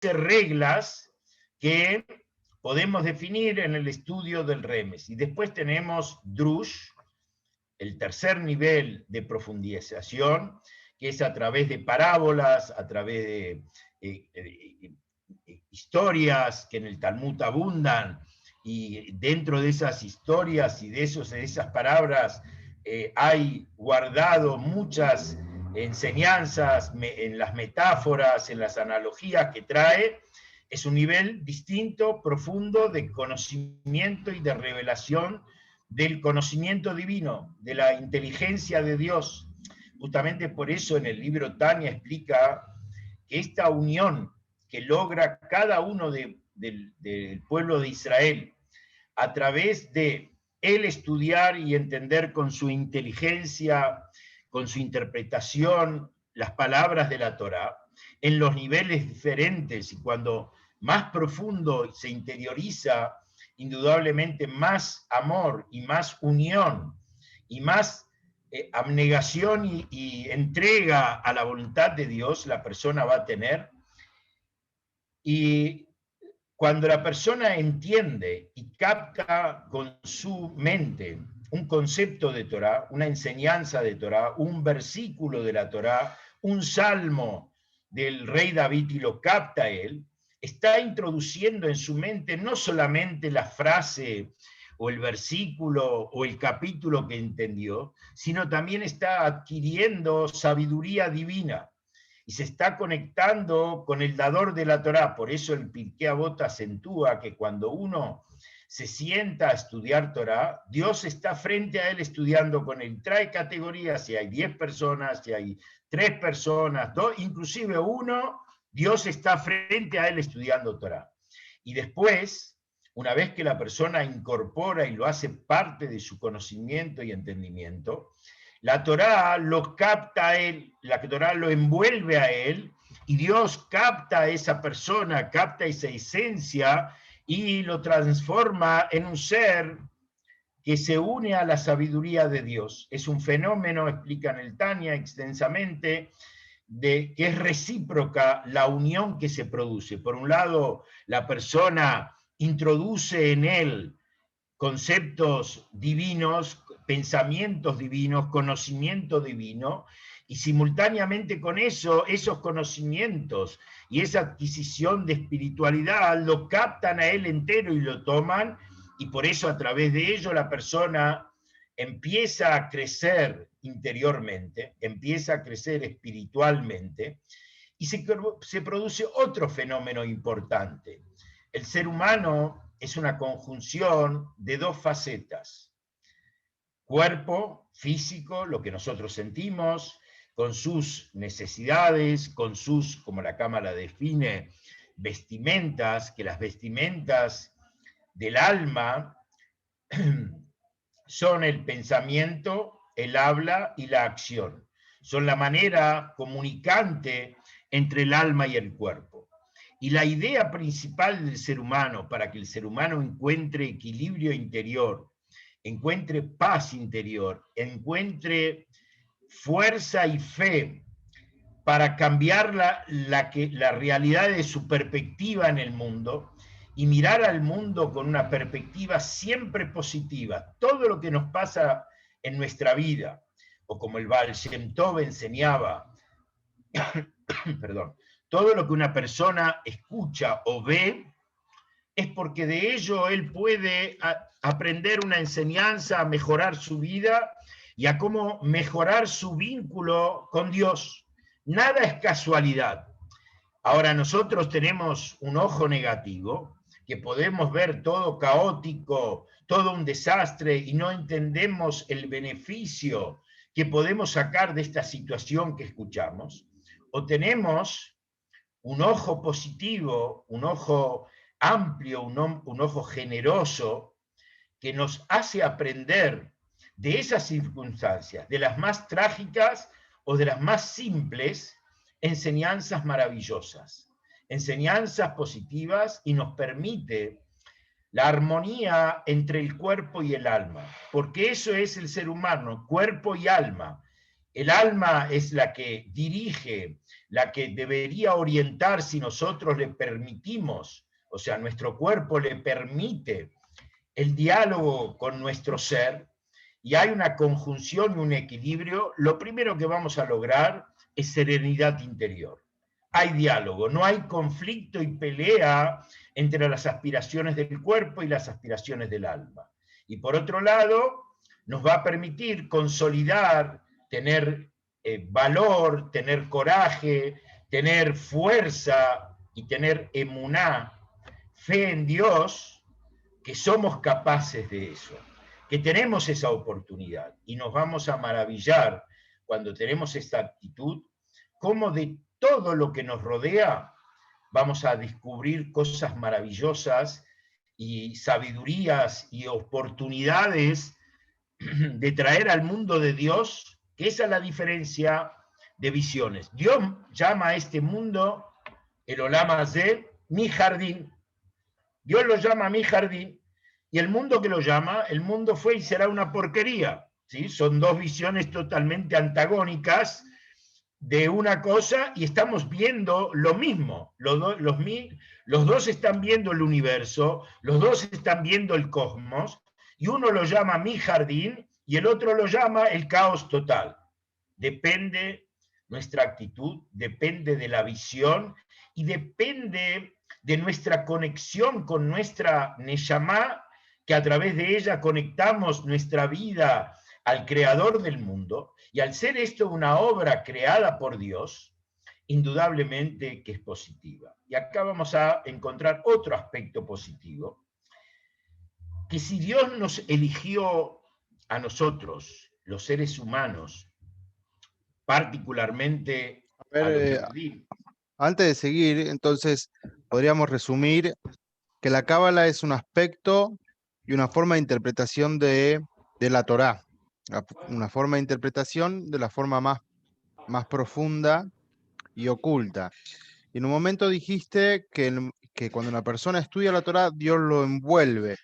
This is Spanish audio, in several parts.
reglas que podemos definir en el estudio del Remes. Y después tenemos Drush, el tercer nivel de profundización, que es a través de parábolas, a través de historias que en el Talmud abundan, y dentro de esas historias y de esas palabras hay guardado muchas enseñanzas en las metáforas, en las analogías que trae. Es un nivel distinto, profundo, de conocimiento y de revelación del conocimiento divino, de la inteligencia de Dios. Justamente por eso en el libro Tania explica que esta unión que logra cada uno del pueblo de Israel a través de él estudiar y entender con su inteligencia, con su interpretación, las palabras de la Torá, en los niveles diferentes, y cuando más profundo se interioriza, indudablemente más amor y más unión y más abnegación y entrega a la voluntad de Dios la persona va a tener. Y cuando la persona entiende y capta con su mente un concepto de Torá, una enseñanza de Torá, un versículo de la Torá, un salmo del rey David y lo capta él, está introduciendo en su mente no solamente la frase o el versículo o el capítulo que entendió, sino también está adquiriendo sabiduría divina y se está conectando con el dador de la Torá. Por eso el Pirkei Avot acentúa que cuando uno se sienta a estudiar Torá, Dios está frente a él estudiando con él. Trae categorías, si hay 10 personas, si hay 3 personas, 2, inclusive uno, Dios está frente a él estudiando Torá. Y después, una vez que la persona incorpora y lo hace parte de su conocimiento y entendimiento, la Torá lo capta a él, la Torá lo envuelve a él, y Dios capta a esa persona, capta esa esencia y lo transforma en un ser que se une a la sabiduría de Dios. Es un fenómeno, explica en el Tania extensamente, de que es recíproca la unión que se produce. Por un lado, la persona introduce en él conceptos divinos, pensamientos divinos, conocimiento divino, y simultáneamente con eso, esos conocimientos y esa adquisición de espiritualidad lo captan a él entero y lo toman, y por eso a través de ello la persona empieza a crecer interiormente, empieza a crecer espiritualmente, y se produce otro fenómeno importante. El ser humano es una conjunción de dos facetas: cuerpo físico, lo que nosotros sentimos, con sus necesidades, con sus, como la Cámara define, vestimentas, que las vestimentas del alma son el pensamiento, el habla y la acción. Son la manera comunicante entre el alma y el cuerpo. Y la idea principal del ser humano, para que el ser humano encuentre equilibrio interior, encuentre paz interior, encuentre fuerza y fe para cambiar la realidad de su perspectiva en el mundo y mirar al mundo con una perspectiva siempre positiva. Todo lo que nos pasa en nuestra vida, o como el Baal Shem Tov enseñaba, perdón, todo lo que una persona escucha o ve es porque de ello él puede aprender una enseñanza a mejorar su vida y a cómo mejorar su vínculo con Dios. Nada es casualidad. Ahora nosotros tenemos un ojo negativo, que podemos ver todo caótico, todo un desastre, y no entendemos el beneficio que podemos sacar de esta situación que escuchamos. O tenemos un ojo positivo, un ojo amplio, un ojo generoso, que nos hace aprender de esas circunstancias, de las más trágicas o de las más simples, enseñanzas maravillosas, enseñanzas positivas, y nos permite la armonía entre el cuerpo y el alma, porque eso es el ser humano, cuerpo y alma. El alma es la que dirige, la que debería orientar si nosotros le permitimos, o sea, nuestro cuerpo le permite el diálogo con nuestro ser, y hay una conjunción y un equilibrio, lo primero que vamos a lograr es serenidad interior. Hay diálogo, no hay conflicto y pelea entre las aspiraciones del cuerpo y las aspiraciones del alma. Y por otro lado, nos va a permitir consolidar, tener valor, tener coraje, tener fuerza y tener emuná, fe en Dios, que somos capaces de eso, que tenemos esa oportunidad y nos vamos a maravillar cuando tenemos esta actitud, cómo de todo lo que nos rodea vamos a descubrir cosas maravillosas y sabidurías y oportunidades de traer al mundo de Dios, que esa es la diferencia de visiones. Dios llama a este mundo, el Olam Hazé, mi jardín. Dios lo llama mi jardín, y el mundo que lo llama, el mundo fue y será una porquería. ¿Sí? Son dos visiones totalmente antagónicas de una cosa y estamos viendo lo mismo. Los dos están viendo el universo, los dos están viendo el cosmos, y uno lo llama mi jardín y el otro lo llama el caos total. Depende nuestra actitud, depende de la visión y depende de nuestra conexión con nuestra Neshama, que a través de ella conectamos nuestra vida al creador del mundo, y al ser esto una obra creada por Dios, indudablemente que es positiva. Y acá vamos a encontrar otro aspecto positivo, que si Dios nos eligió a nosotros, los seres humanos, particularmente A ver, a los Yehudim. antes de seguir, entonces, podríamos resumir que la Cábala es un aspecto y una forma de interpretación de la Torá, una forma de interpretación de la forma más profunda y oculta. Y en un momento dijiste que cuando una persona estudia la Torá, Dios lo envuelve.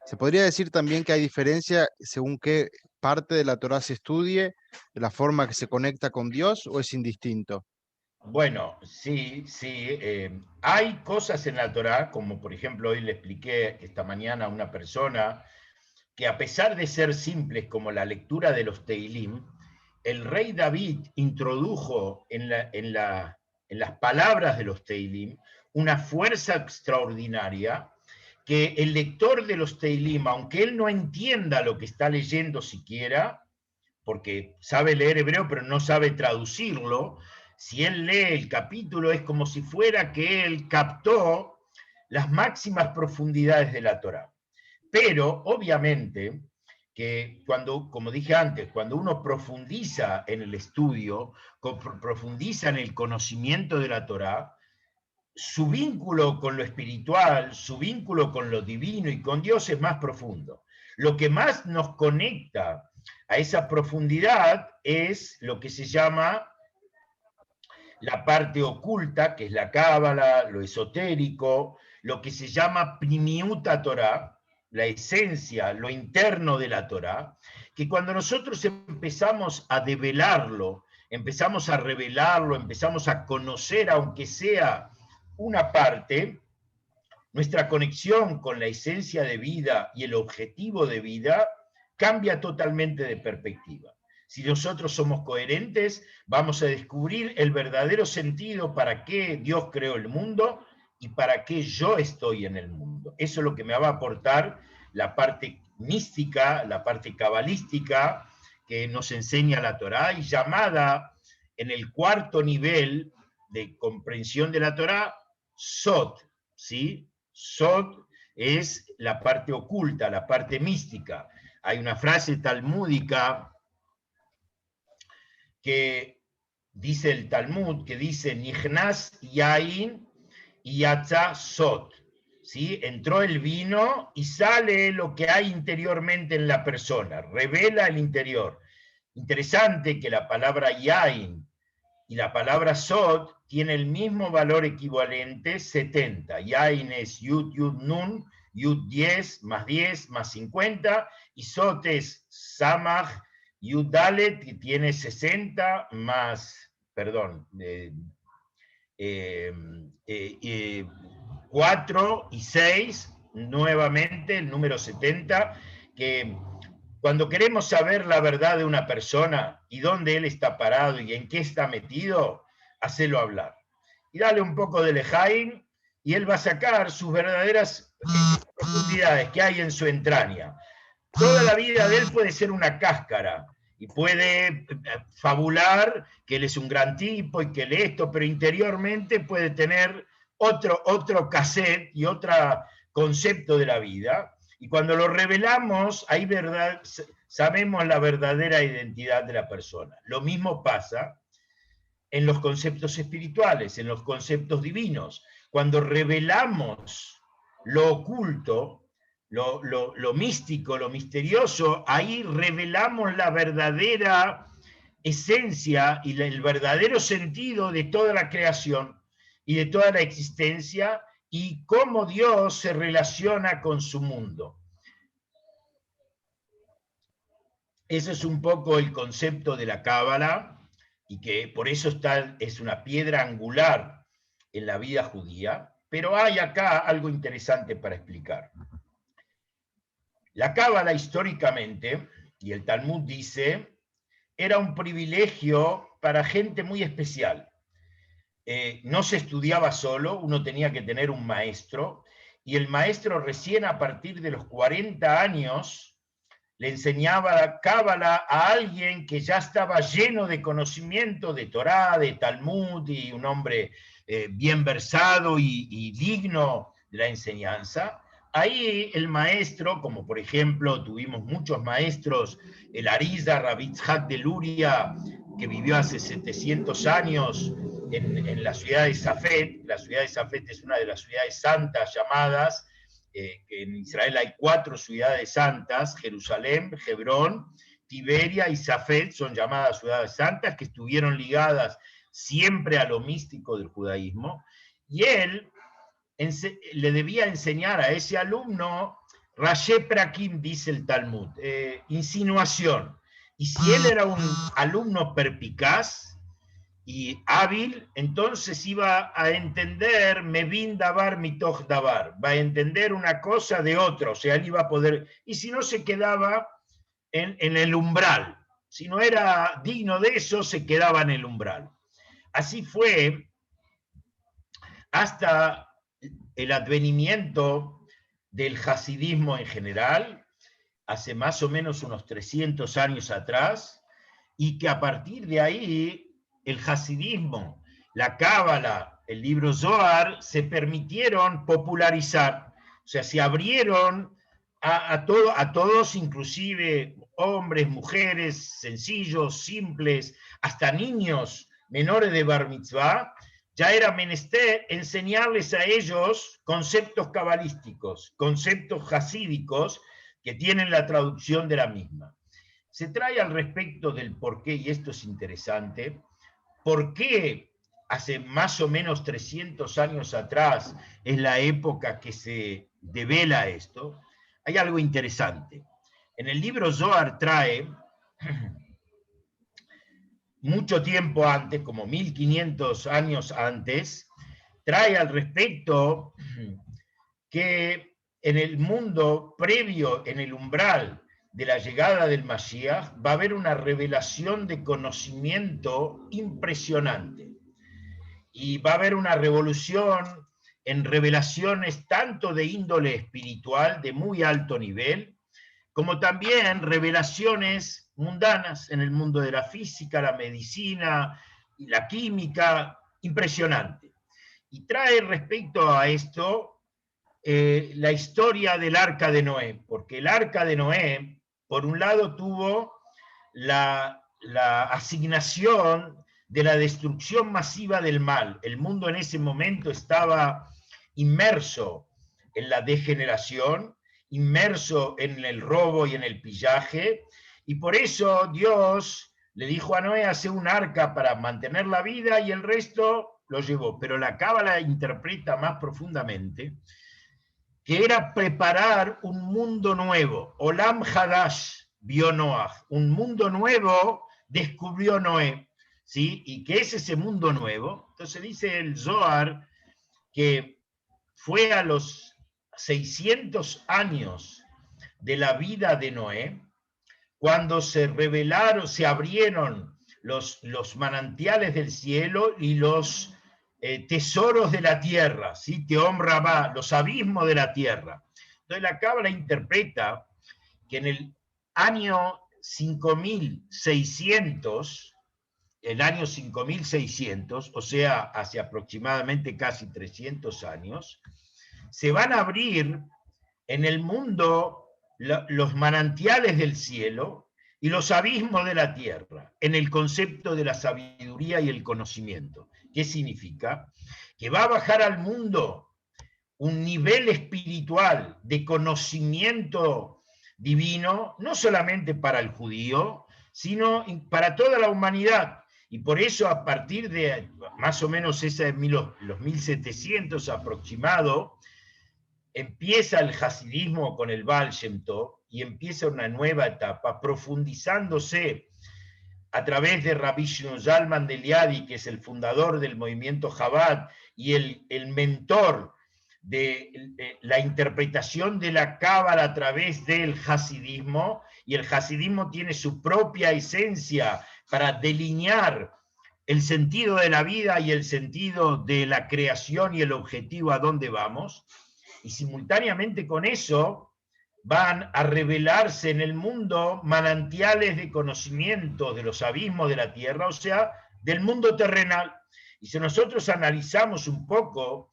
¿Se podría decir también que hay diferencia según qué parte de la Torá se estudie, de la forma que se conecta con Dios, o es indistinto? Bueno, sí, sí. Hay cosas en la Torá, como por ejemplo hoy le expliqué esta mañana a una persona, que a pesar de ser simples como la lectura de los Teilim, el rey David introdujo en las palabras de los Teilim una fuerza extraordinaria, que el lector de los Teilim, aunque él no entienda lo que está leyendo siquiera, porque sabe leer hebreo pero no sabe traducirlo, si él lee el capítulo es como si fuera que él captó las máximas profundidades de la Torá. Pero obviamente que cuando, como dije antes, cuando uno profundiza en el estudio, profundiza en el conocimiento de la Torá, su vínculo con lo espiritual, su vínculo con lo divino y con Dios es más profundo. Lo que más nos conecta a esa profundidad es lo que se llama la parte oculta, que es la cábala, lo esotérico, lo que se llama Primiuta Torah, la esencia, lo interno de la Torah, que cuando nosotros empezamos a develarlo, empezamos a revelarlo, empezamos a conocer, aunque sea una parte, nuestra conexión con la esencia de vida y el objetivo de vida cambia totalmente de perspectiva. Si nosotros somos coherentes, vamos a descubrir el verdadero sentido para qué Dios creó el mundo y para qué yo estoy en el mundo. Eso es lo que me va a aportar la parte mística, la parte cabalística que nos enseña la Torá, y llamada en el cuarto nivel de comprensión de la Torá, Sot, ¿sí? Sot es la parte oculta, la parte mística. Hay una frase talmúdica que dice el Talmud, que dice, Nichnas Yain y Yatza Sot. ¿Sí? Entró el vino y sale lo que hay interiormente en la persona, revela el interior. Interesante que la palabra Yain y la palabra Sot tiene el mismo valor equivalente, 70. Yain es Yud, Yud, Nun, Yud 10 más 50, y Sot es Samach, Yud Dalet, que tiene 60 más, perdón, 4 y 6, nuevamente el número 70, que cuando queremos saber la verdad de una persona y dónde él está parado y en qué está metido, hacelo hablar. Y dale un poco de Lejaim y él va a sacar sus verdaderas profundidades que hay en su entraña. Toda la vida de él puede ser una cáscara y puede fabular que él es un gran tipo y que lee esto, pero interiormente puede tener otro cassette y otro concepto de la vida. Y cuando lo revelamos, ahí sabemos la verdadera identidad de la persona. Lo mismo pasa en los conceptos espirituales, en los conceptos divinos. Cuando revelamos lo oculto, lo místico, lo misterioso, ahí revelamos la verdadera esencia y el verdadero sentido de toda la creación y de toda la existencia y cómo Dios se relaciona con su mundo. Ese es un poco el concepto de la Cábala y que por eso es una piedra angular en la vida judía, pero hay acá algo interesante para explicar. La Cábala históricamente, y el Talmud dice, era un privilegio para gente muy especial. No se estudiaba solo, uno tenía que tener un maestro, y el maestro recién a partir de los 40 años le enseñaba la Cábala a alguien que ya estaba lleno de conocimiento de Torá, de Talmud, y un hombre bien versado y digno de la enseñanza. Ahí el maestro, como por ejemplo tuvimos muchos maestros, el Arizal Rabbi Yitzhak de Luria, que vivió hace 700 años en la ciudad de Safed. La ciudad de Safed es una de las ciudades santas llamadas, que en Israel hay 4 ciudades santas: Jerusalén, Hebrón, Tiberia y Safed, son llamadas ciudades santas, que estuvieron ligadas siempre a lo místico del judaísmo, y él le debía enseñar a ese alumno Rashi Prakim, dice el Talmud, insinuación. Y si él era un alumno perpicaz y hábil, entonces iba a entender Mevin Davar Mitoch Davar, va a entender una cosa de otra, o sea, él iba a poder, y si no se quedaba en el umbral, si no era digno de eso, se quedaba en el umbral. Así fue hasta el advenimiento del hasidismo en general, hace más o menos unos 300 años atrás, y que a partir de ahí el hasidismo, la Cábala, el libro Zohar, se permitieron popularizar, o sea, se abrieron a todos, inclusive hombres, mujeres, sencillos, simples, hasta niños menores de Bar Mitzvah. Ya era menester enseñarles a ellos conceptos cabalísticos, conceptos hasídicos que tienen la traducción de la misma. Se trae al respecto del por qué, y esto es interesante, por qué hace más o menos 300 años atrás es la época que se devela esto. Hay algo interesante. En el libro Zohar trae mucho tiempo antes, como 1500 años antes, trae al respecto que en el mundo previo, en el umbral de la llegada del Mashiach, va a haber una revelación de conocimiento impresionante. Y va a haber una revolución en revelaciones tanto de índole espiritual, de muy alto nivel, como también revelaciones mundanas en el mundo de la física, la medicina y la química, impresionante. Y trae respecto a esto la historia del Arca de Noé, porque el Arca de Noé, por un lado, tuvo la asignación de la destrucción masiva del mal. El mundo en ese momento estaba inmerso en la degeneración, inmerso en el robo y en el pillaje, y por eso Dios le dijo a Noé: hace un arca para mantener la vida, y el resto lo llevó. Pero la Cábala interpreta más profundamente que era preparar un mundo nuevo, Olam Hadash, vio Noah, un mundo nuevo descubrió Noé, ¿sí? ¿Y qué es ese mundo nuevo? Entonces dice el Zohar que fue a los 600 años de la vida de Noé, cuando se revelaron, se abrieron los manantiales del cielo y los tesoros de la tierra, ¿sí? Que honra va, los abismos de la tierra. Entonces la Cábala interpreta que en el año 5600, el año 5600, o sea, hace aproximadamente casi 300 años, se van a abrir en el mundo los manantiales del cielo y los abismos de la tierra, en el concepto de la sabiduría y el conocimiento. ¿Qué significa? Que va a bajar al mundo un nivel espiritual de conocimiento divino, no solamente para el judío, sino para toda la humanidad. Y por eso a partir de más o menos los 1700 aproximado, empieza el hasidismo con el Baal Shem Tov y empieza una nueva etapa profundizándose a través de Rabbi Shimon Zalman de Liadi, que es el fundador del movimiento Chabad y el mentor de la interpretación de la Cábala a través del hasidismo, y el hasidismo tiene su propia esencia para delinear el sentido de la vida y el sentido de la creación y el objetivo a dónde vamos, y simultáneamente con eso van a revelarse en el mundo manantiales de conocimiento de los abismos de la tierra, o sea, del mundo terrenal. Y si nosotros analizamos un poco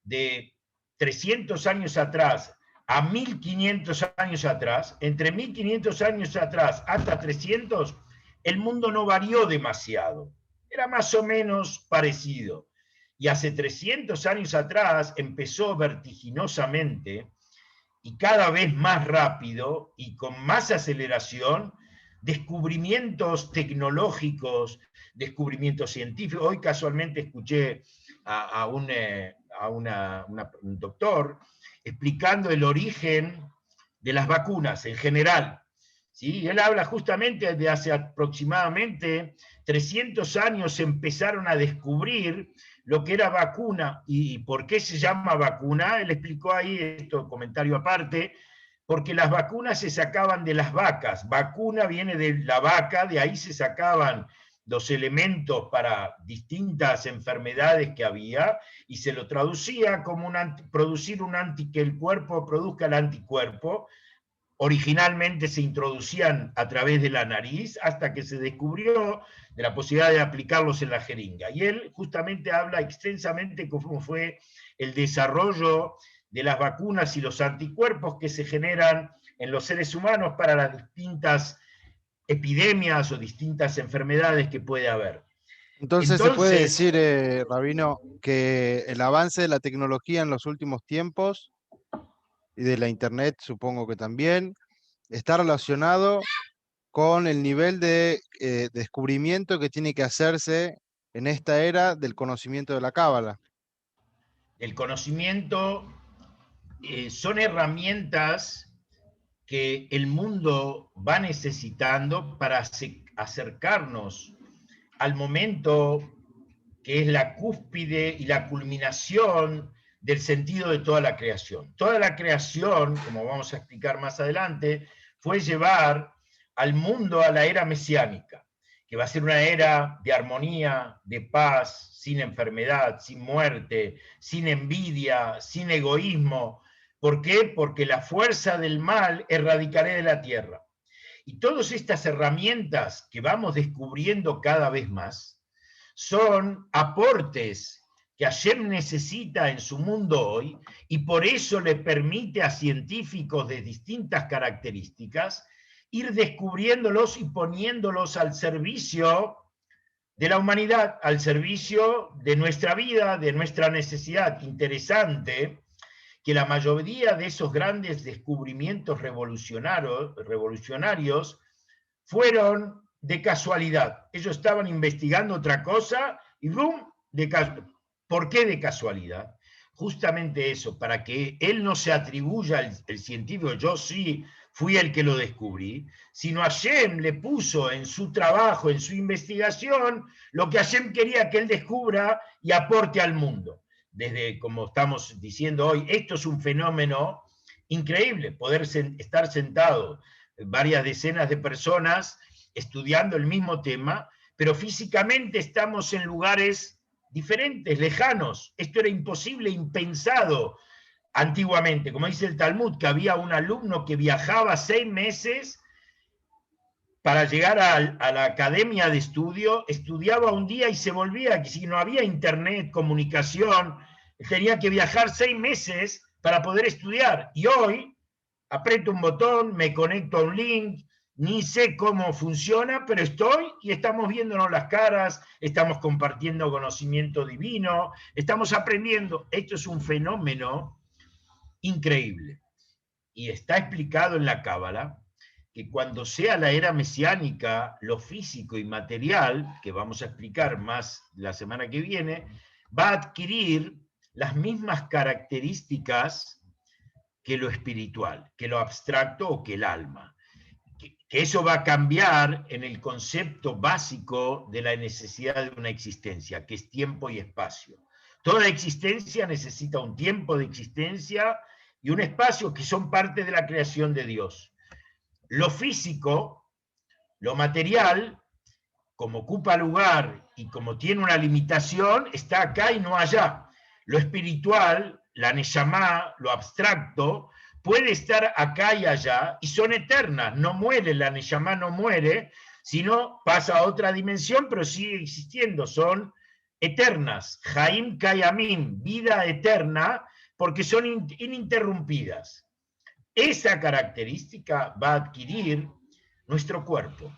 de 300 años atrás a 1500 años atrás, entre 1500 años atrás hasta 300, el mundo no varió demasiado, era más o menos parecido. Y hace 300 años atrás empezó vertiginosamente y cada vez más rápido y con más aceleración, descubrimientos tecnológicos, descubrimientos científicos. Hoy casualmente escuché a un doctor explicando el origen de las vacunas en general. ¿Sí? Él habla justamente de hace aproximadamente 300 años se empezaron a descubrir lo que era vacuna y por qué se llama vacuna. Él explicó ahí, esto comentario aparte, porque las vacunas se sacaban de las vacas. Vacuna viene de la vaca, de ahí se sacaban los elementos para distintas enfermedades que había y se lo traducía como que el cuerpo produzca el anticuerpo. Originalmente se introducían a través de la nariz hasta que se descubrió de la posibilidad de aplicarlos en la jeringa. Y él justamente habla extensamente cómo fue el desarrollo de las vacunas y los anticuerpos que se generan en los seres humanos para las distintas epidemias o distintas enfermedades que puede haber. Entonces se puede decir, Rabino, que el avance de la tecnología en los últimos tiempos y de la Internet, supongo que también, está relacionado con el nivel de descubrimiento que tiene que hacerse en esta era del conocimiento de la Cábala. El conocimiento son herramientas que el mundo va necesitando para acercarnos al momento que es la cúspide y la culminación del sentido de toda la creación. Toda la creación, como vamos a explicar más adelante, fue llevar al mundo a la era mesiánica, que va a ser una era de armonía, de paz, sin enfermedad, sin muerte, sin envidia, sin egoísmo. ¿Por qué? Porque la fuerza del mal erradicaré de la tierra. Y todas estas herramientas que vamos descubriendo cada vez más son aportes que Hashem necesita en su mundo hoy y por eso le permite a científicos de distintas características ir descubriéndolos y poniéndolos al servicio de la humanidad, al servicio de nuestra vida, de nuestra necesidad. Interesante que la mayoría de esos grandes descubrimientos revolucionarios fueron de casualidad. Ellos estaban investigando otra cosa y ¡bum! ¿Por qué de casualidad? Justamente eso, para que él no se atribuya, el científico, yo sí fui el que lo descubrí, sino Hashem le puso en su trabajo, en su investigación, lo que Hashem quería que él descubra y aporte al mundo. Desde, como estamos diciendo hoy, esto es un fenómeno increíble, poder estar sentado varias decenas de personas estudiando el mismo tema, pero físicamente estamos en lugares diferentes, lejanos. Esto era imposible, impensado antiguamente. Como dice el Talmud, que había un alumno que viajaba 6 meses para llegar a la academia de estudio, estudiaba un día y se volvía, que si no había internet, comunicación, tenía que viajar 6 meses para poder estudiar. Y hoy aprieto un botón, me conecto a un link, ni sé cómo funciona, pero estoy y estamos viéndonos las caras, estamos compartiendo conocimiento divino, estamos aprendiendo. Esto es un fenómeno increíble. Y está explicado en la Cábala que cuando sea la era mesiánica, lo físico y material, que vamos a explicar más la semana que viene, va a adquirir las mismas características que lo espiritual, que lo abstracto o que el alma. Que eso va a cambiar en el concepto básico de la necesidad de una existencia, que es tiempo y espacio. Toda existencia necesita un tiempo de existencia y un espacio que son parte de la creación de Dios. Lo físico, lo material, como ocupa lugar y como tiene una limitación, está acá y no allá. Lo espiritual, la neshama, lo abstracto, puede estar acá y allá y son eternas. No muere, la neshama no muere, sino pasa a otra dimensión, pero sigue existiendo. Son eternas. Jaim Kayamim, vida eterna, porque son ininterrumpidas. Esa característica va a adquirir nuestro cuerpo,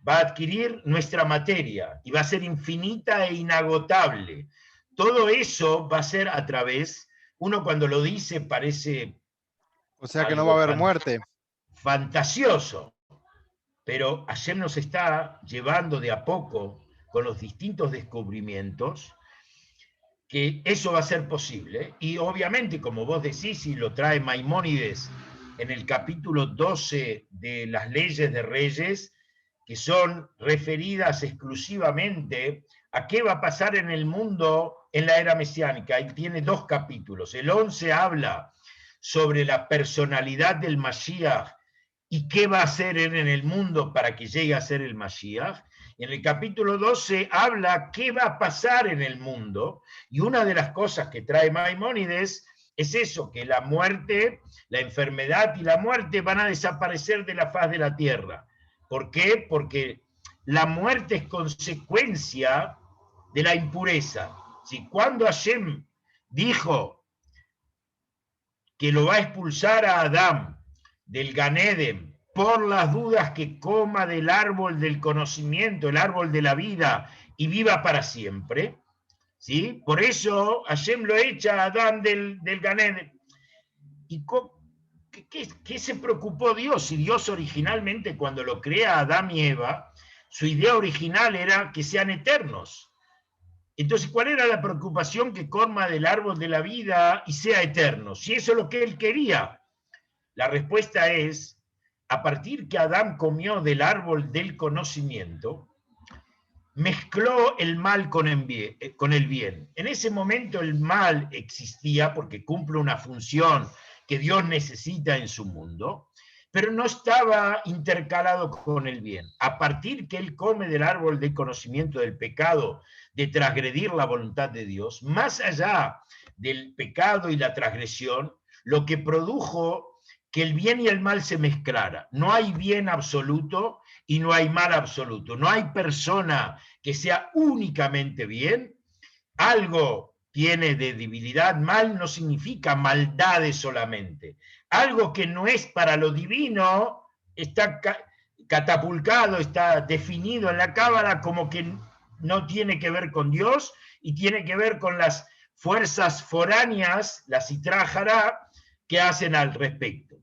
va a adquirir nuestra materia y va a ser infinita e inagotable. Todo eso va a ser a través, uno cuando lo dice parece... O sea que no va a haber muerte. Fantasioso, pero Hashem nos está llevando de a poco con los distintos descubrimientos que eso va a ser posible. Y obviamente, como vos decís, y lo trae Maimónides en el capítulo 12 de las leyes de Reyes, que son referidas exclusivamente a qué va a pasar en el mundo en la era mesiánica. Y tiene 2 capítulos. El 11 habla sobre la personalidad del Mashiach y qué va a hacer él en el mundo para que llegue a ser el Mashiach. En el capítulo 12 habla qué va a pasar en el mundo, y una de las cosas que trae Maimónides es eso, que la muerte, la enfermedad y la muerte van a desaparecer de la faz de la tierra. ¿Por qué? Porque la muerte es consecuencia de la impureza. Si cuando Hashem dijo que lo va a expulsar a Adán del Gan Eden por las dudas que coma del árbol del conocimiento, el árbol de la vida, y viva para siempre, ¿sí? Por eso Hashem lo echa a Adán del Gan Eden. ¿Y qué se preocupó Dios? Si Dios originalmente, cuando lo crea a Adán y Eva, su idea original era que sean eternos. Entonces, ¿cuál era la preocupación? Que coma del árbol de la vida y sea eterno. Si eso es lo que él quería. La respuesta es, a partir que Adán comió del árbol del conocimiento, mezcló el mal con el bien. En ese momento el mal existía porque cumple una función que Dios necesita en su mundo, pero no estaba intercalado con el bien. A partir que él come del árbol del conocimiento del pecado, de transgredir la voluntad de Dios, más allá del pecado y la transgresión, lo que produjo que el bien y el mal se mezclara. No hay bien absoluto y no hay mal absoluto. No hay persona que sea únicamente bien. Algo tiene de debilidad. Mal no significa maldades solamente. Algo que no es para lo divino está catapultado, está definido en la Cábala como que no tiene que ver con Dios y tiene que ver con las fuerzas foráneas, la Sitra Hará, que hacen al respecto.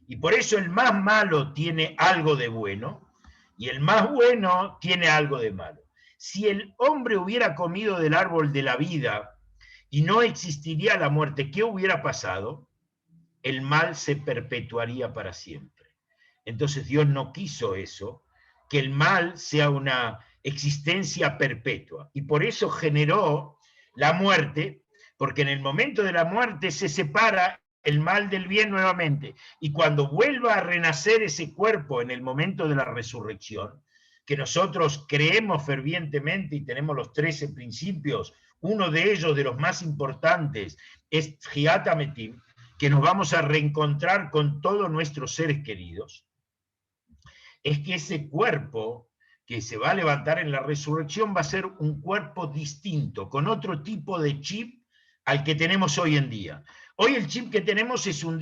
Y por eso el más malo tiene algo de bueno y el más bueno tiene algo de malo. Si el hombre hubiera comido del árbol de la vida y no existiría la muerte, ¿qué hubiera pasado? El mal se perpetuaría para siempre. Entonces Dios no quiso eso, que el mal sea una existencia perpetua. Y por eso generó la muerte, porque en el momento de la muerte se separa el mal del bien nuevamente. Y cuando vuelva a renacer ese cuerpo en el momento de la resurrección, que nosotros creemos fervientemente y tenemos los 13 principios, uno de ellos, de los más importantes, es Tchiat HaMetim, que nos vamos a reencontrar con todos nuestros seres queridos, es que ese cuerpo que se va a levantar en la resurrección va a ser un cuerpo distinto, con otro tipo de chip al que tenemos hoy en día. Hoy el chip que tenemos es un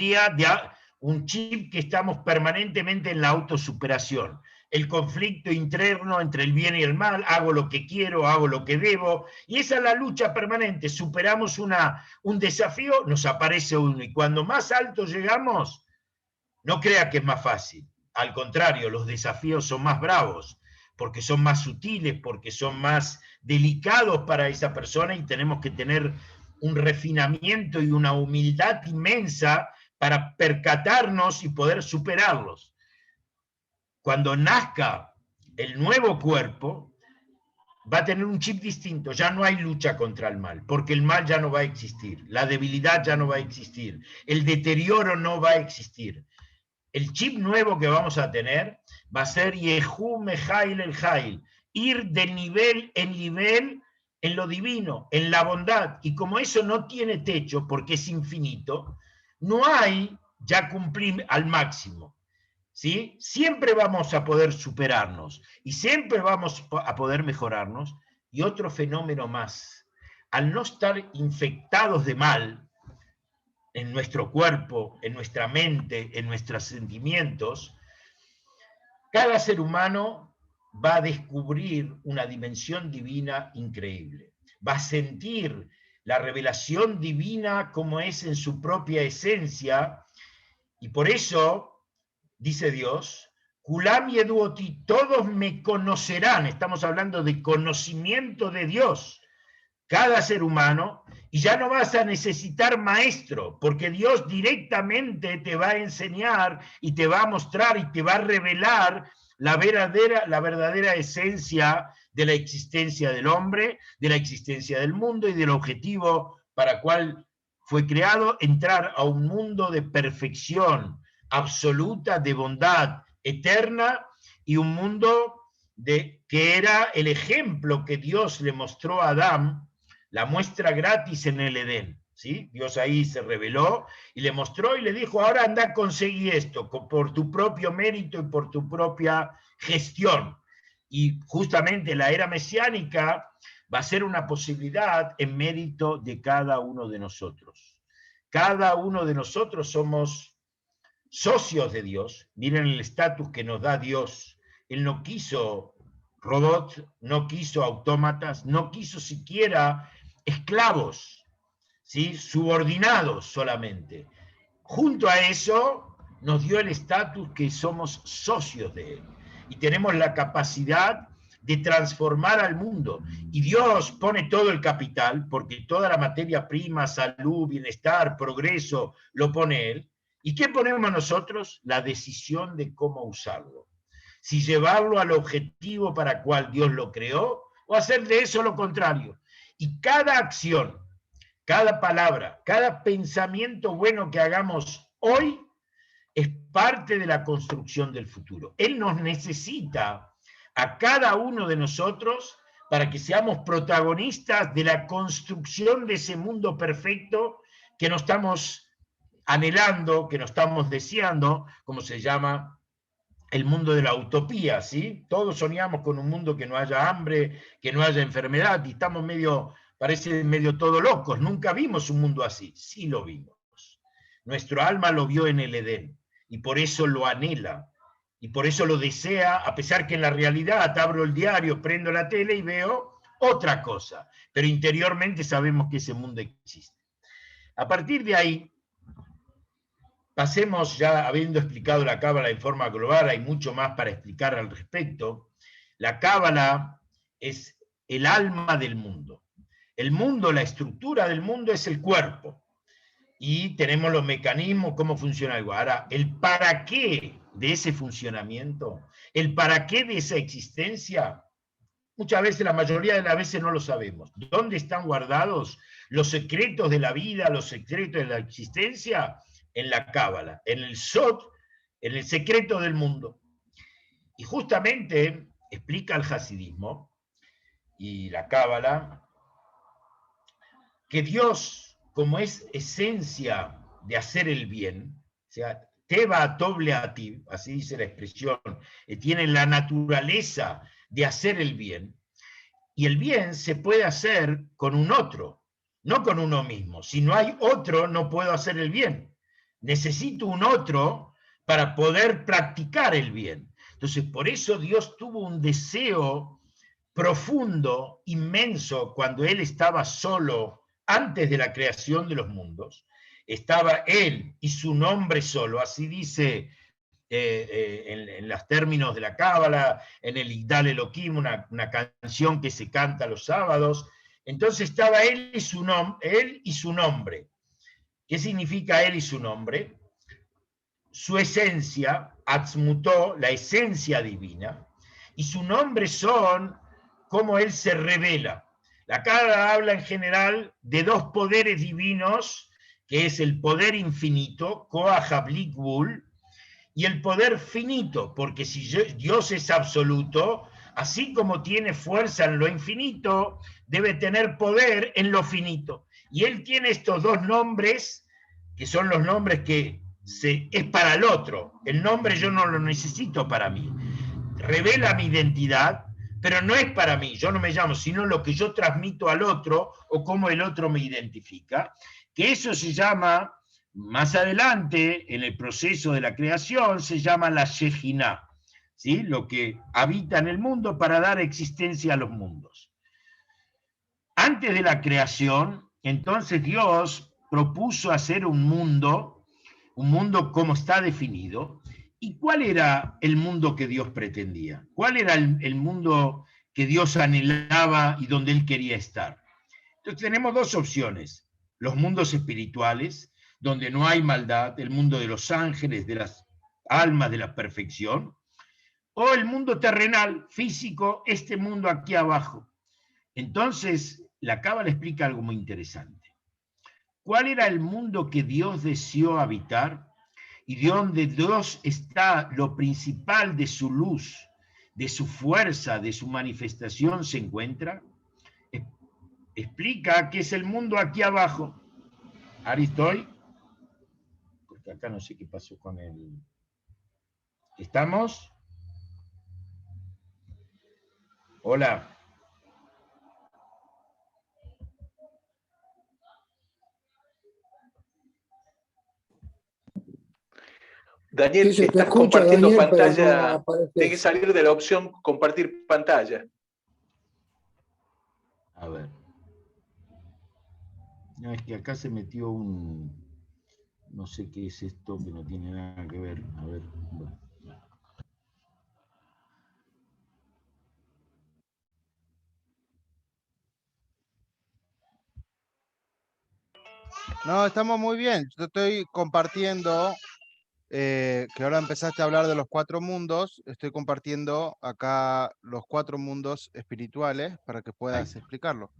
chip que estamos permanentemente en la autosuperación, el conflicto interno entre el bien y el mal, hago lo que quiero, hago lo que debo, y esa es la lucha permanente. Superamos un desafío, nos aparece uno, y cuando más alto llegamos, no crea que es más fácil. Al contrario, los desafíos son más bravos, porque son más sutiles, porque son más delicados para esa persona, y tenemos que tener un refinamiento y una humildad inmensa para percatarnos y poder superarlos. Cuando nazca el nuevo cuerpo, va a tener un chip distinto, ya no hay lucha contra el mal, porque el mal ya no va a existir, la debilidad ya no va a existir, el deterioro no va a existir. El chip nuevo que vamos a tener va a ser Yehu Mejail el Jail, ir de nivel en nivel en lo divino, en la bondad. Y como eso no tiene techo, porque es infinito, no hay ya cumplir al máximo. ¿Sí? Siempre vamos a poder superarnos y siempre vamos a poder mejorarnos. Y otro fenómeno más, al no estar infectados de mal, en nuestro cuerpo, en nuestra mente, en nuestros sentimientos, cada ser humano va a descubrir una dimensión divina increíble. Va a sentir la revelación divina como es en su propia esencia, y por eso, dice Dios, Kulam yeduoti, todos me conocerán. Estamos hablando de conocimiento de Dios, cada ser humano, y ya no vas a necesitar maestro, porque Dios directamente te va a enseñar y te va a mostrar y te va a revelar la verdadera esencia de la existencia del hombre, de la existencia del mundo y del objetivo para el cual fue creado, entrar a un mundo de perfección absoluta, de bondad eterna, y un mundo que era el ejemplo que Dios le mostró a Adán, la muestra gratis en el Edén. ¿Sí? Dios ahí se reveló y le mostró y le dijo, ahora anda a conseguir esto por tu propio mérito y por tu propia gestión. Y justamente la era mesiánica va a ser una posibilidad en mérito de cada uno de nosotros. Cada uno de nosotros somos socios de Dios. Miren el estatus que nos da Dios. Él no quiso robots, no quiso autómatas, no quiso siquiera esclavos, ¿sí? Subordinados solamente. Junto a eso nos dio el estatus que somos socios de Él y tenemos la capacidad de transformar al mundo. Y Dios pone todo el capital, porque toda la materia prima, salud, bienestar, progreso, lo pone Él. ¿Y qué ponemos nosotros? La decisión de cómo usarlo. Si llevarlo al objetivo para el cual Dios lo creó, o hacer de eso lo contrario. Y cada acción, cada palabra, cada pensamiento bueno que hagamos hoy es parte de la construcción del futuro. Él nos necesita a cada uno de nosotros para que seamos protagonistas de la construcción de ese mundo perfecto que nos estamos anhelando, que nos estamos deseando, como se llama el mundo de la utopía, ¿sí? Todos soñamos con un mundo que no haya hambre, que no haya enfermedad, y estamos parece medio todo locos. Nunca vimos un mundo así. Sí lo vimos. Nuestro alma lo vio en el Edén, y por eso lo anhela, y por eso lo desea, a pesar que en la realidad abro el diario, prendo la tele y veo otra cosa, pero interiormente sabemos que ese mundo existe. A partir de ahí, pasemos, ya habiendo explicado la Cábala en forma global, hay mucho más para explicar al respecto. La Cábala es el alma del mundo. El mundo, la estructura del mundo es el cuerpo. Y tenemos los mecanismos, cómo funciona algo. Ahora, el para qué de ese funcionamiento, el para qué de esa existencia, muchas veces, la mayoría de las veces no lo sabemos. ¿Dónde están guardados los secretos de la vida, los secretos de la existencia? En la Cábala, en el Sod, en el secreto del mundo. Y justamente explica el hasidismo y la Cábala que Dios, como es esencia de hacer el bien, o sea, Teba Toble Ativ, así dice la expresión, tiene la naturaleza de hacer el bien, y el bien se puede hacer con un otro, no con uno mismo. Si no hay otro, no puedo hacer el bien. Necesito un otro para poder practicar el bien. Entonces, por eso Dios tuvo un deseo profundo, inmenso, cuando Él estaba solo antes de la creación de los mundos. Estaba Él y su nombre solo, así dice en los términos de la Cábala, en el Igdal Elohim, una canción que se canta los sábados. Entonces estaba él y su nombre. ¿Qué significa él y su nombre? Su esencia, Atzmutó, la esencia divina, y su nombre son cómo él se revela. La Cábala habla en general de dos poderes divinos, que es el poder infinito, Koach Habli Gvul, y el poder finito, porque si Dios es absoluto, así como tiene fuerza en lo infinito, debe tener poder en lo finito. Y Él tiene estos dos nombres, que son los nombres que es para el otro. El nombre yo no lo necesito para mí. Revela mi identidad, pero no es para mí, yo no me llamo, sino lo que yo transmito al otro o cómo el otro me identifica, que eso se llama... Más adelante, en el proceso de la creación, se llama la Shejinah, ¿sí? Lo que habita en el mundo para dar existencia a los mundos. Antes de la creación, entonces Dios propuso hacer un mundo como está definido. ¿Y cuál era el mundo que Dios pretendía? ¿Cuál era el mundo que Dios anhelaba y donde Él quería estar? Entonces tenemos dos opciones: los mundos espirituales, donde no hay maldad, el mundo de los ángeles, de las almas, de la perfección, o el mundo terrenal, físico, este mundo aquí abajo. Entonces, la Cábala explica algo muy interesante. ¿Cuál era el mundo que Dios deseó habitar y de donde Dios está lo principal de su luz, de su fuerza, de su manifestación se encuentra? Explica que es el mundo aquí abajo. Aristoy, porque acá no sé qué pasó con el... ¿Estamos? Hola. Daniel, Sí, se te estás escucha, compartiendo Daniel, pero no pantalla. aparece. Tienes que salir de la opción compartir pantalla. A ver. No, es que acá se metió un... No sé qué es esto, que no tiene nada que ver. A ver. Bueno. No, estamos muy bien. Yo estoy compartiendo, que ahora empezaste a hablar de los 4 mundos. Estoy compartiendo acá los 4 mundos espirituales para que puedas explicarlo.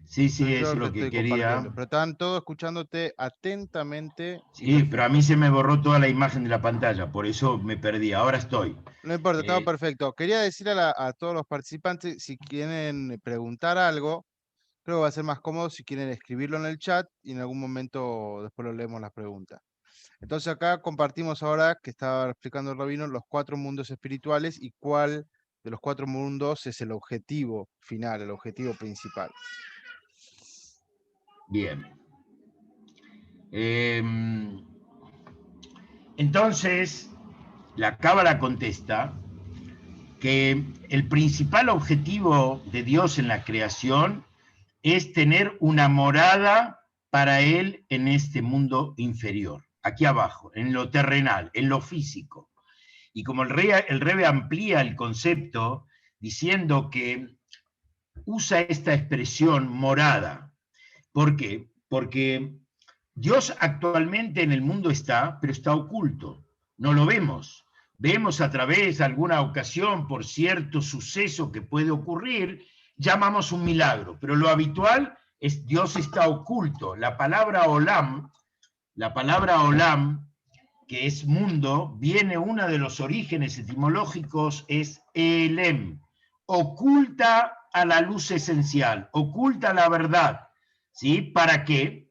Sí, sí, Entonces eso yo es te lo que estoy quería. compartiendo. Pero están todos escuchándote atentamente. Sí, pero a mí se me borró toda la imagen de la pantalla, por eso me perdí. Ahora estoy. No importa, estaba perfecto. Quería decir a todos los participantes, si quieren preguntar algo, creo que va a ser más cómodo si quieren escribirlo en el chat y en algún momento después lo leemos las preguntas. Entonces acá compartimos ahora, que estaba explicando el rabino, los 4 mundos espirituales y cuál de los 4 mundos es el objetivo final, el objetivo principal. Bien. Entonces, la Cábala contesta que el principal objetivo de Dios en la creación es tener una morada para Él en este mundo inferior, aquí abajo, en lo terrenal, en lo físico. Y como el Rebbe amplía el concepto diciendo que usa esta expresión morada. ¿Por qué? Porque Dios actualmente en el mundo está, pero está oculto, no lo vemos. vemos a través de alguna ocasión por cierto suceso que puede ocurrir, llamamos un milagro, pero lo habitual es Dios está oculto. La palabra olam, que es mundo, viene, uno de los orígenes etimológicos es elem, oculta a la luz esencial, oculta la verdad, ¿sí? ¿Para qué?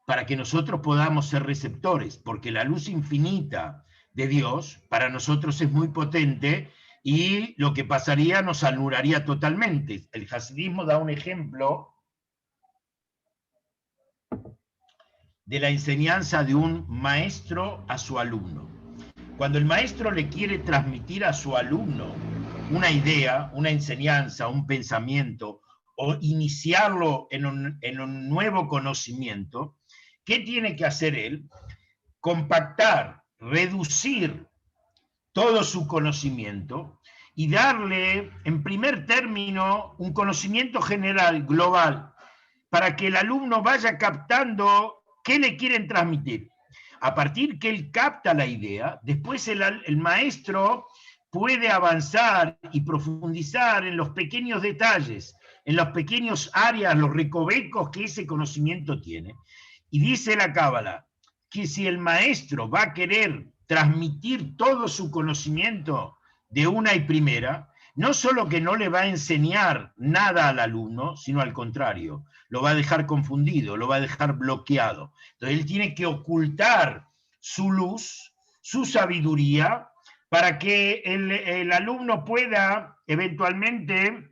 Para que nosotros podamos ser receptores, porque la luz infinita de Dios para nosotros es muy potente y lo que pasaría nos anularía totalmente. El hasidismo da un ejemplo de la enseñanza de un maestro a su alumno. Cuando el maestro le quiere transmitir a su alumno una idea, una enseñanza, un pensamiento, o iniciarlo en un nuevo conocimiento, ¿qué tiene que hacer él? Compactar, reducir todo su conocimiento y darle, en primer término, un conocimiento general, global, para que el alumno vaya captando qué le quieren transmitir. A partir que él capta la idea, después el maestro puede avanzar y profundizar en los pequeños detalles, en los pequeños áreas, los recovecos que ese conocimiento tiene. Y dice la Cábala que si el maestro va a querer transmitir todo su conocimiento de una y primera, no solo que no le va a enseñar nada al alumno, sino al contrario, lo va a dejar confundido, lo va a dejar bloqueado. Entonces él tiene que ocultar su luz, su sabiduría, para que el alumno pueda eventualmente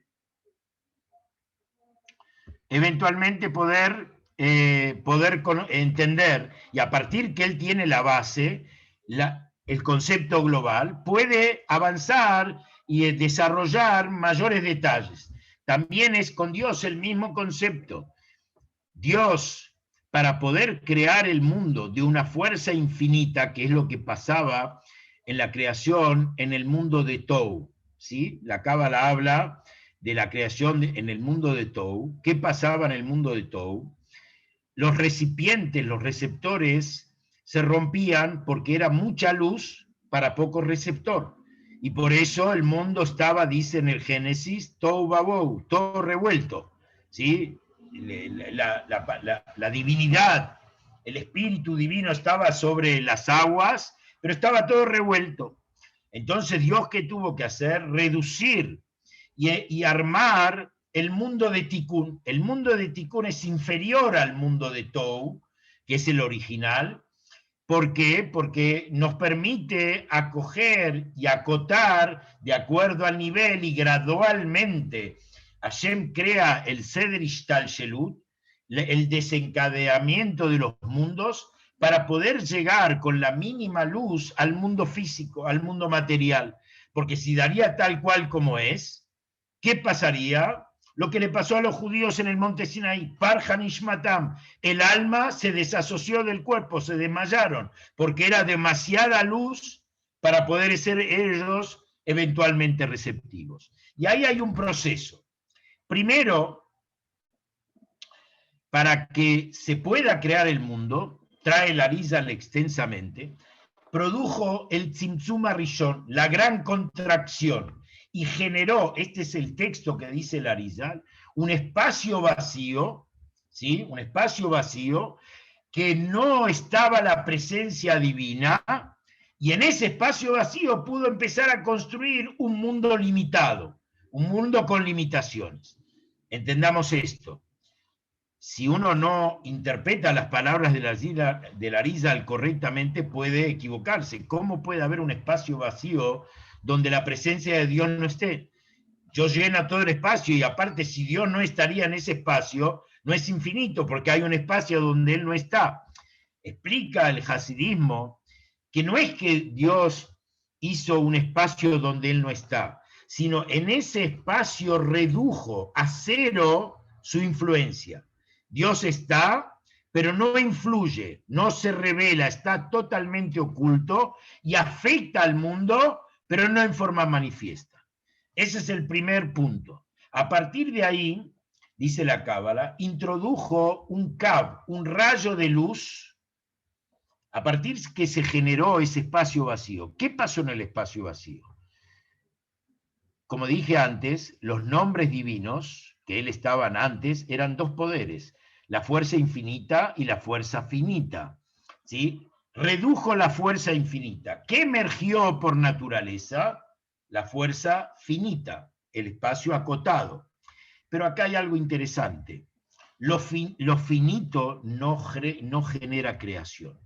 poder entender, y a partir que él tiene la base, el concepto global, puede avanzar y desarrollar mayores detalles. También es con Dios el mismo concepto. Dios, para poder crear el mundo de una fuerza infinita, que es lo que pasaba en la creación en el mundo de Tou, ¿sí? La Cábala habla de la creación en el mundo de Tou. ¿Qué pasaba en el mundo de Tou? Los recipientes, los receptores, se rompían porque era mucha luz para poco receptor. Y por eso el mundo estaba, dice en el Génesis, Tou Babou, todo revuelto, ¿sí? La divinidad, el espíritu divino estaba sobre las aguas, pero estaba todo revuelto. Entonces Dios, ¿qué tuvo que hacer? Reducir y armar el mundo de Tikkun. El mundo de Tikkun es inferior al mundo de Tou, que es el original. ¿Por qué? Porque nos permite acoger y acotar de acuerdo al nivel y gradualmente. Hashem crea el Seder Ishtalshelut, el desencadenamiento de los mundos, para poder llegar con la mínima luz al mundo físico, al mundo material. Porque si daría tal cual como es, ¿qué pasaría? Lo que le pasó a los judíos en el monte Sinaí, Parjan Ishmatam, el alma se desasoció del cuerpo, se desmayaron, porque era demasiada luz para poder ser ellos eventualmente receptivos. Y ahí hay un proceso. Primero, para que se pueda crear el mundo, trae la Arizal extensamente, produjo el Tzimtzum Rishon, la gran contracción, y generó, este es el texto que dice el Arizal, un espacio vacío, ¿sí? Un espacio vacío que no estaba la presencia divina, y en ese espacio vacío pudo empezar a construir un mundo limitado, un mundo con limitaciones. Entendamos esto. Si uno no interpreta las palabras de la Arizal correctamente, puede equivocarse. ¿Cómo puede haber un espacio vacío donde la presencia de Dios no esté? Dios llena todo el espacio, y aparte, si Dios no estaría en ese espacio, no es infinito, porque hay un espacio donde Él no está. Explica el hasidismo que no es que Dios hizo un espacio donde Él no está, sino en ese espacio redujo a cero su influencia. Dios está, pero no influye, no se revela, está totalmente oculto y afecta al mundo, pero no en forma manifiesta. Ese es el primer punto. A partir de ahí, dice la Cábala, introdujo un cab, un rayo de luz a partir que se generó ese espacio vacío. ¿Qué pasó en el espacio vacío? Como dije antes, los nombres divinos que él estaban antes eran dos poderes, la fuerza infinita y la fuerza finita, ¿sí? Redujo la fuerza infinita. ¿Qué emergió por naturaleza? La fuerza finita, el espacio acotado. Pero acá hay algo interesante. Lo finito no genera creación.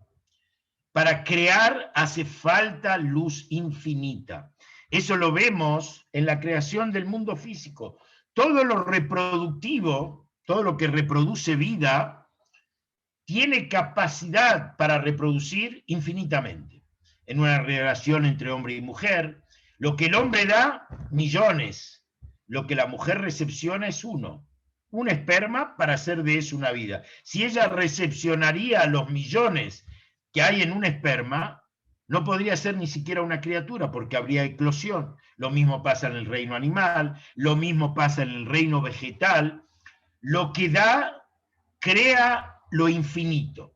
Para crear hace falta luz infinita. Eso lo vemos en la creación del mundo físico. Todo lo reproductivo, todo lo que reproduce vida, tiene capacidad para reproducir infinitamente. En una relación entre hombre y mujer, lo que el hombre da, millones. Lo que la mujer recepciona es uno. Un esperma para hacer de eso una vida. Si ella recepcionaría los millones que hay en un esperma, no podría ser ni siquiera una criatura porque habría eclosión. Lo mismo pasa en el reino animal, lo mismo pasa en el reino vegetal. Lo que da, crea lo infinito.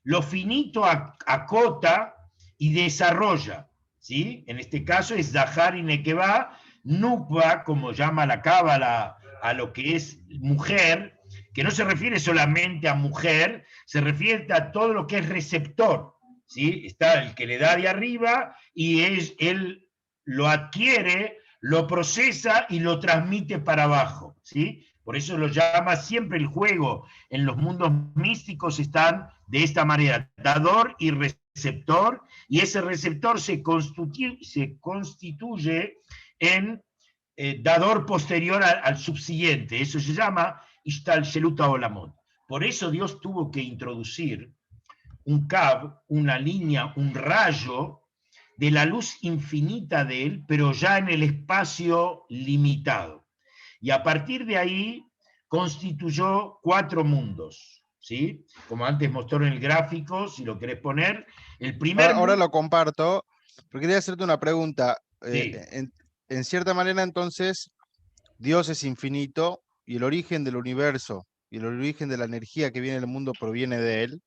Lo finito acota y desarrolla, ¿sí? En este caso es Zahar y Nekevá, Nukva, como llama la Cábala a lo que es mujer, que no se refiere solamente a mujer, se refiere a todo lo que es receptor, ¿sí? Está el que le da de arriba y él lo adquiere, lo procesa y lo transmite para abajo, ¿sí? Por eso lo llama siempre el juego. En los mundos místicos están de esta manera, dador y receptor, y ese receptor se constituye en dador posterior al subsiguiente. Eso se llama Ishtal Sheluta Olamot. Por eso Dios tuvo que introducir un cab, una línea, un rayo de la luz infinita de él, pero ya en el espacio limitado. Y a partir de ahí constituyó 4 mundos, ¿sí? Como antes mostró en el gráfico, si lo querés poner, el primer Ahora lo comparto, pero quería hacerte una pregunta. Sí. En cierta manera, entonces, Dios es infinito y el origen del universo y el origen de la energía que viene del mundo proviene de él,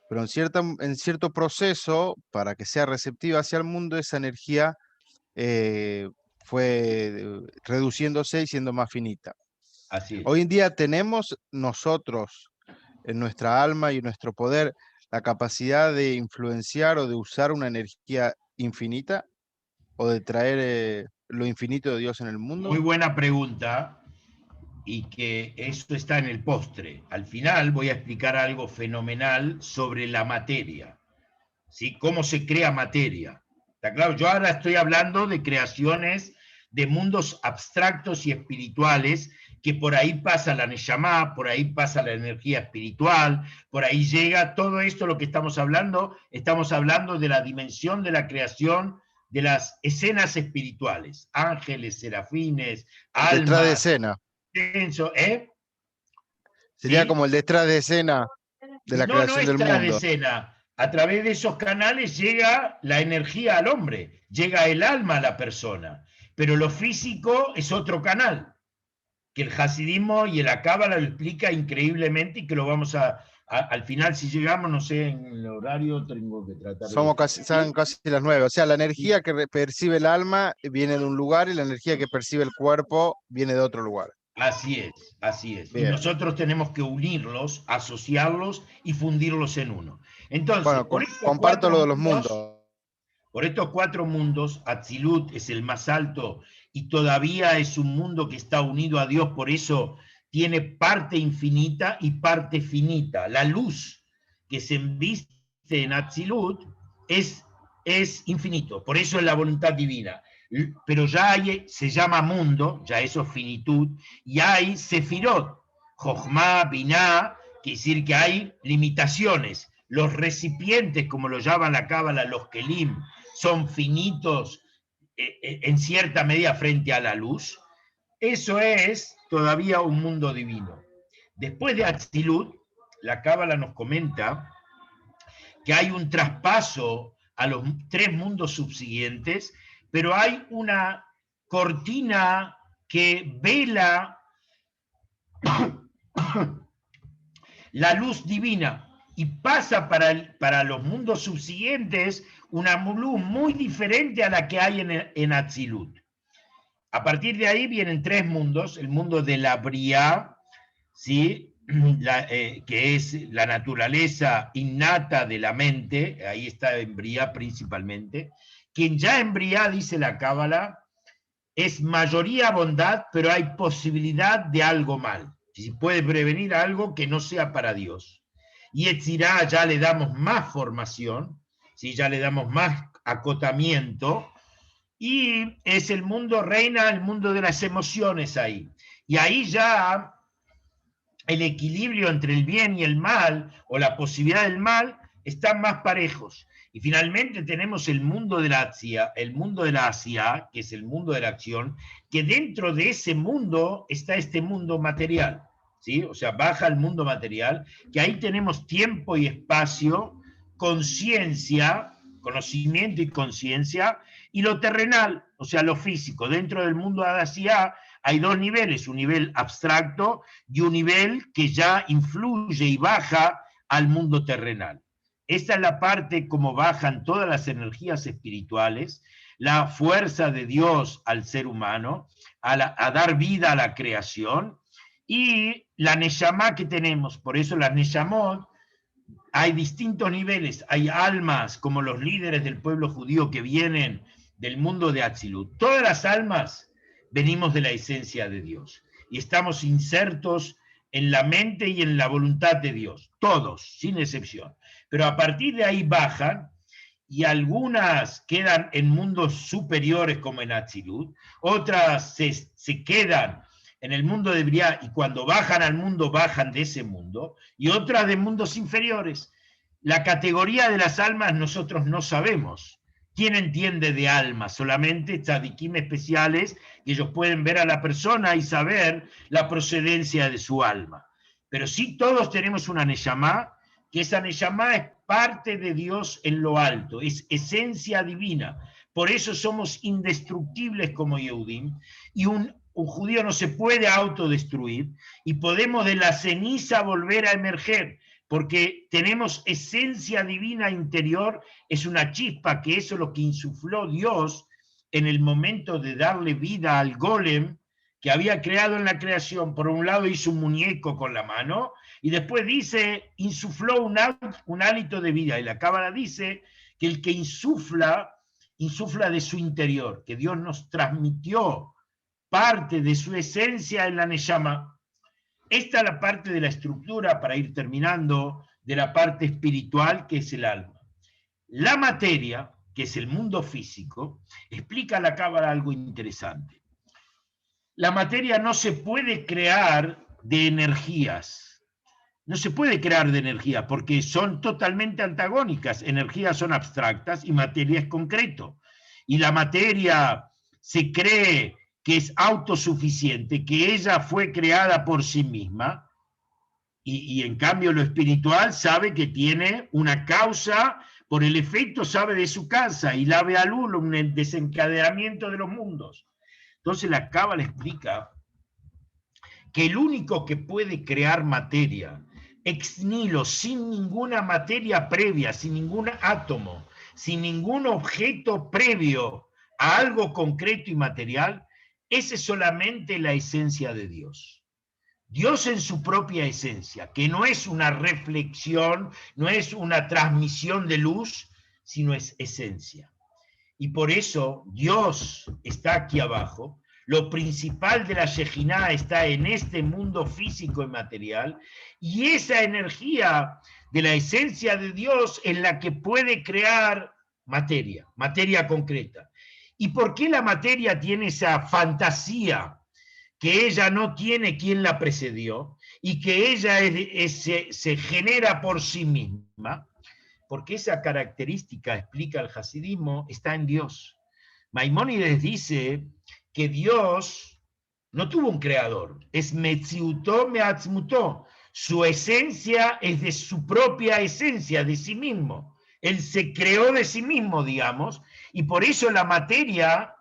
pero en cierto proceso, para que sea receptiva hacia el mundo, esa energía fue reduciéndose y siendo más finita. Así es. Hoy en día tenemos nosotros, en nuestra alma y en nuestro poder, la capacidad de influenciar o de usar una energía infinita o de traer lo infinito de Dios en el mundo. Muy buena pregunta, y que esto está en el postre. Al final voy a explicar algo fenomenal sobre la materia, ¿sí? Cómo se crea materia. ¿Está claro? Yo ahora estoy hablando de creaciones de mundos abstractos y espirituales, que por ahí pasa la Neshama, por ahí pasa la energía espiritual, por ahí llega todo esto, lo que estamos hablando de la dimensión de la creación de las escenas espirituales, ángeles, serafines, Detrás de almas, escena. Sería ¿sí? como el detrás de escena de la No creación es del tras de mundo. escena. A través de esos canales llega la energía al hombre, llega el alma a la persona. Pero lo físico es otro canal, que el hasidismo y el Cábala lo explica increíblemente, y que lo vamos al final, si llegamos, no sé, en el horario tengo que tratar Son casi las 9. O sea, la energía que percibe el alma viene de un lugar y la energía que percibe el cuerpo viene de otro lugar. Así es, así es. Bien. Y nosotros tenemos que unirlos, asociarlos y fundirlos en uno. Entonces, Bueno, por estos comparto 4 lo de los mundos, mundos. por estos 4 mundos, Atzilut es el más alto y todavía es un mundo que está unido a Dios, por eso tiene parte infinita y parte finita. La luz que se embiste en Atzilut es infinito, por eso es la voluntad divina. Pero ya hay, se llama mundo, ya eso es finitud, y hay Sefirot, Jochma, Binah, quiere decir que hay limitaciones. Los recipientes, como lo llaman la Cábala, los Kelim, son finitos en cierta medida frente a la luz. Eso es todavía un mundo divino. Después de Atzilut, la Cábala nos comenta que hay un traspaso a los 3 mundos subsiguientes, pero hay una cortina que vela la luz divina, y pasa para los mundos subsiguientes una luz muy diferente a la que hay en Atzilut. A partir de ahí vienen 3 mundos: el mundo de la Briá, ¿sí? Que es la naturaleza innata de la mente, ahí está en Briá principalmente, que ya en Briá, dice la Cábala, es mayoría bondad, pero hay posibilidad de algo mal. Si puede prevenir algo que no sea para Dios. Y Yetzirá ya le damos más formación, ¿sí? Ya le damos más acotamiento, y es el mundo, reina el mundo de las emociones ahí. Y ahí ya el equilibrio entre el bien y el mal, o la posibilidad del mal, están más parejos. Y finalmente tenemos el mundo de la Asiá, que es el mundo de la acción, que dentro de ese mundo está este mundo material, ¿sí? O sea, baja el mundo material, que ahí tenemos tiempo y espacio, conciencia, conocimiento y conciencia, y lo terrenal, o sea, lo físico. Dentro del mundo de Asiá hay 2 niveles, un nivel abstracto y un nivel que ya influye y baja al mundo terrenal. Esta es la parte como bajan todas las energías espirituales, la fuerza de Dios al ser humano, a dar vida a la creación, y la Neshama que tenemos. Por eso las Neshamot, hay distintos niveles, hay almas como los líderes del pueblo judío que vienen del mundo de Atzilut. Todas las almas venimos de la esencia de Dios y estamos insertos en la mente y en la voluntad de Dios, todos, sin excepción. Pero a partir de ahí bajan, y algunas quedan en mundos superiores como en Atzilut, otras se quedan en el mundo de Briá, y cuando bajan al mundo, bajan de ese mundo, y otras de mundos inferiores. La categoría de las almas nosotros no sabemos. ¿Quién entiende de almas? Solamente tzadikim especiales, que ellos pueden ver a la persona y saber la procedencia de su alma. Pero sí todos tenemos una Neshama, que esa Neshama es parte de Dios en lo alto, es esencia divina. Por eso somos indestructibles como Yehudim, y un judío no se puede autodestruir, y podemos de la ceniza volver a emerger, porque tenemos esencia divina interior, es una chispa, que eso es lo que insufló Dios en el momento de darle vida al golem que había creado en la creación. Por un lado hizo un muñeco con la mano, y después dice, insufló un hálito de vida, y la Cábala dice que el que insufla de su interior, que Dios nos transmitió parte de su esencia en la Neshama. Esta es la parte de la estructura, para ir terminando, de la parte espiritual, que es el alma. La materia, que es el mundo físico, explica a la Cábala algo interesante. La materia no se puede crear de energías. No se puede crear de energía, porque son totalmente antagónicas. Energías son abstractas y materia es concreto. Y la materia se cree que es autosuficiente, que ella fue creada por sí misma, y en cambio lo espiritual sabe que tiene una causa, por el efecto sabe de su causa, y la Bealul, un desencadenamiento de los mundos. Entonces la Cábala explica que el único que puede crear materia ex nihilo, sin ninguna materia previa, sin ningún átomo, sin ningún objeto previo a algo concreto y material, esa es solamente la esencia de Dios. Dios en su propia esencia, que no es una reflexión, no es una transmisión de luz, sino es esencia. Y por eso Dios está aquí abajo. Lo principal de la Shejiná está en este mundo físico y material, y esa energía de la esencia de Dios es la que puede crear materia concreta. ¿Y por qué la materia tiene esa fantasía que ella no tiene quien la precedió y que ella se genera por sí misma? Porque esa característica, explica el hasidismo, está en Dios. Maimónides dice que Dios no tuvo un creador, es metziutó meatzmutó, su esencia es de su propia esencia, de sí mismo. Él se creó de sí mismo, digamos, y por eso la materia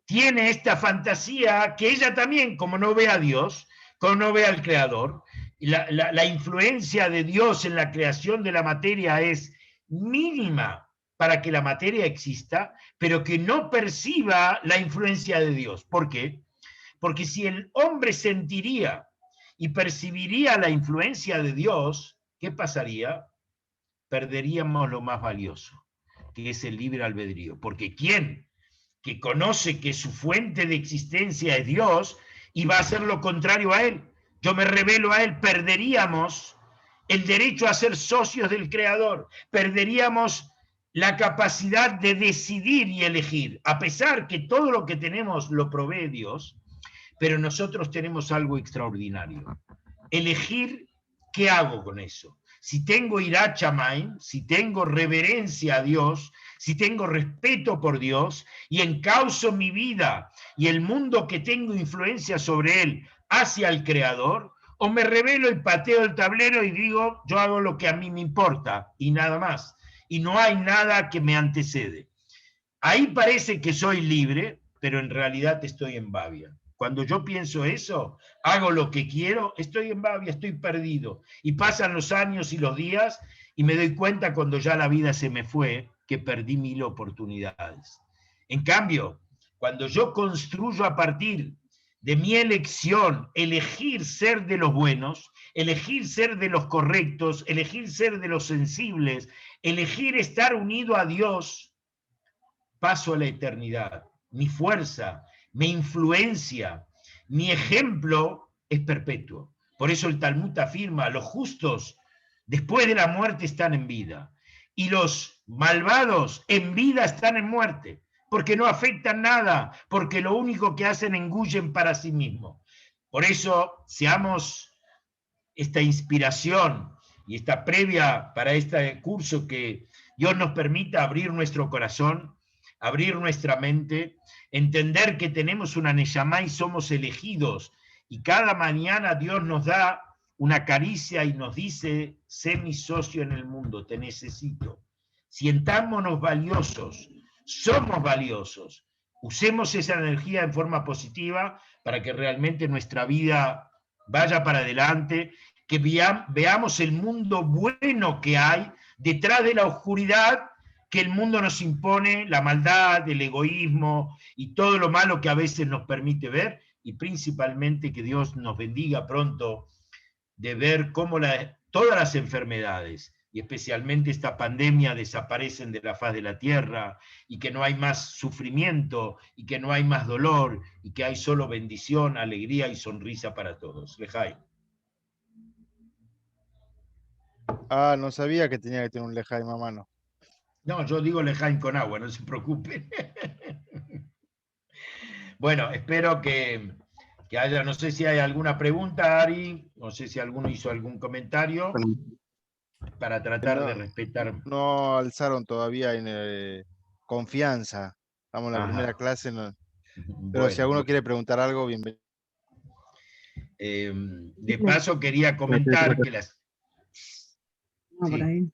tiene esta fantasía que ella también, como no ve a Dios, como no ve al creador, la influencia de Dios en la creación de la materia es mínima para que la materia exista, pero que no perciba la influencia de Dios. ¿Por qué? Porque si el hombre sentiría y percibiría la influencia de Dios, ¿qué pasaría? Perderíamos lo más valioso, que es el libre albedrío. Porque ¿quién que conoce que su fuente de existencia es Dios y va a hacer lo contrario a él? Yo me revelo a él, perderíamos el derecho a ser socios del Creador, perderíamos la capacidad de decidir y elegir, a pesar que todo lo que tenemos lo provee Dios, pero nosotros tenemos algo extraordinario. Elegir qué hago con eso. Si tengo irá chamain, si tengo reverencia a Dios, si tengo respeto por Dios y encauzo mi vida y el mundo que tengo influencia sobre él hacia el Creador, o me revelo y pateo el tablero y digo, yo hago lo que a mí me importa y nada más. Y no hay nada que me antecede. Ahí parece que soy libre, pero en realidad estoy en Babia. Cuando yo pienso eso, hago lo que quiero, estoy en Babia, estoy perdido. Y pasan los años y los días y me doy cuenta cuando ya la vida se me fue que perdí 1000 oportunidades. En cambio, cuando yo construyo a partir de mi elección, elegir ser de los buenos, elegir ser de los correctos, elegir ser de los sensibles, elegir estar unido a Dios, paso a la eternidad. Mi fuerza, mi influencia, mi ejemplo es perpetuo. Por eso el Talmud afirma, los justos después de la muerte están en vida y los malvados en vida están en muerte, porque no afectan nada, porque lo único que hacen engullen para sí mismos. Por eso seamos esta inspiración y esta previa para este curso, que Dios nos permita abrir nuestro corazón, abrir nuestra mente, entender que tenemos una Neshama y somos elegidos, y cada mañana Dios nos da una caricia y nos dice, sé mi socio en el mundo, te necesito. Sientámonos valiosos, somos valiosos, usemos esa energía en forma positiva para que realmente nuestra vida vaya para adelante, que veamos el mundo bueno que hay detrás de la oscuridad que el mundo nos impone, la maldad, el egoísmo y todo lo malo que a veces nos permite ver, y principalmente que Dios nos bendiga pronto de ver cómo todas las enfermedades, y especialmente esta pandemia, desaparecen de la faz de la tierra, y que no hay más sufrimiento, y que no hay más dolor, y que hay solo bendición, alegría y sonrisa para todos. Lejay. Ah, no sabía que tenía que tener un lejaim a mano. No, yo digo Lejaim con agua, no se preocupen. Bueno, espero que haya, no sé si hay alguna pregunta, Ari, no sé si alguno hizo algún comentario, para tratar de respetar. No alzaron todavía en confianza. Estamos en la Ajá. primera clase, pero Bueno, si alguno quiere preguntar algo, bienvenido. de paso quería comentar que las... No, por Sí. ahí.